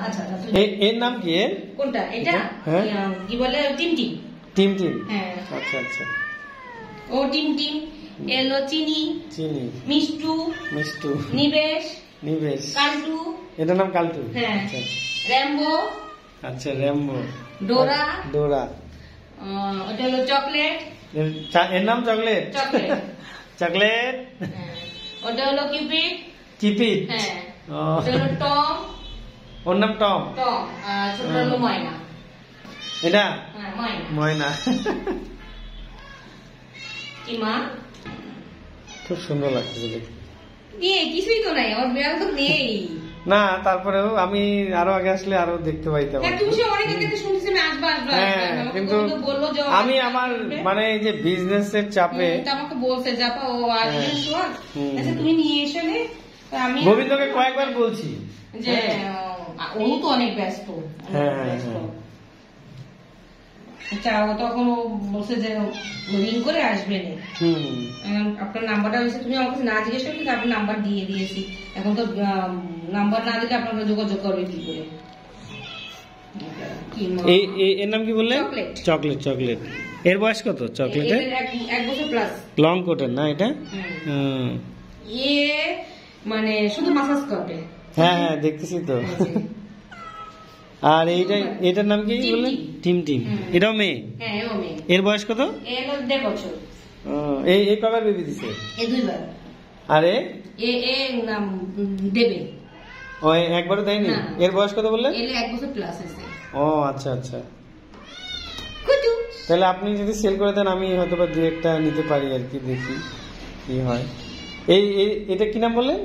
আচ্ছা এর নাম কি? কোনটা এটা? কি বলে? টিমটিম। টিমটিম, হ্যাঁ। আচ্ছা আচ্ছা। ও টিমটিম। এলো চিনি, চিনি, মিষ্টু, মিষ্টু, নিবেশ, নিবেশ, কালটু। এটার নাম কালটু। হ্যাঁ। আচ্ছা র্যাম্বো, আচ্ছা, র্যাম্বো, ডোরা, ডোরা। ওটা হলো চকলেট। এর নাম চকলেট। চকলেট। চকলেট। ওটা হলো কিউপিড। কিপিড। হ্যাঁ। ওটা হলো টম। ওর নাম টম। টম। ছোট হলো ময়না। এটা ময়না। ময়না। কি মা? খুব সুন্দর লাগছে দেখতে। কিছুই তো নাই, আমার বিড়াল তো নেই। না, তারপরেও আমি আরো আগে আসলে আরো দেখতে পাইতাম। কিন্তু আমি আমার মানে এই যে বিজনেস এর চাপে আমাকে বলছে যাপা ও আসবে, তুমি নিয়ে এসো। আমি গোবিন্দকে কয়েকবার বলছি যে ও তো অনেক ব্যস্ত। ও তখন ও বলছে যে রিং করে আসবে না। আপনার নাম্বারটা হয়েছে, তুমি আমার কাছে না জিজ্ঞেস করলে কিন্তু আপনার নাম্বার দিয়ে দিয়েছি। এখন তো নাম্বার না দিলে আপনারা যোগাযোগ করবে কি করে? এর নাম কি বললেন? চকলেট। চকলেট। এর বয়স কত চকলেটের? 1 বছর প্লাস। লং কোটের না এটা? মানে শুধু মাসাজ করবে। হ্যাঁ, দেখতেছি তো। আর এটার নাম কি বললেন? টিমটিম। এটাও মেয়ে? হ্যাঁ, এও মেয়ে। এর বয়স কত? এর 1.5 বছর। এই কবার বেবি দিছে? এই 2 বার। আরে নাম দেবে। ও একবারও দেয়নি? এর বয়স কত বললেন? এর 1 বছর প্লাস আছে। ও আচ্ছা আচ্ছা। তাহলে আপনি যদি সেল করে দেন আমি হয়তো বা 2-1টা নিতে পারি আর কি, দেখি কি হয়। এটা কি নাম বললেন?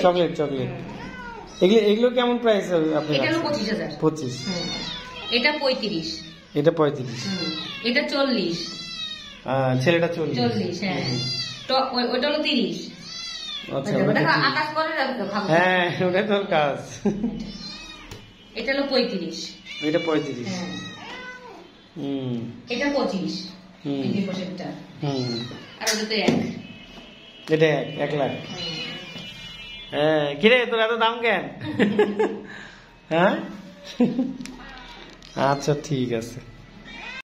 চকলেট। চকলেট। এগুলো কেমন প্রাইস হবে আপনার? এটা হলো 25,000। 25। এটা 35। এটা 35। এটা 40। ছেলেটা 40। 40, হ্যাঁ। তো ওটা হলো 30। আচ্ছা, আকাশ করে রাখতে ভালো। হ্যাঁ, ওটা তোর কাজ। এটা হলো 35। এটা 35। হ্যাঁ। এটা 25। এই পাশেরটা। আর ওটা তো 1। এটা 1 লাখ। হ্যাঁ, কিরে তোর এত দাম কেন? হ্যাঁ, আচ্ছা ঠিক আছে।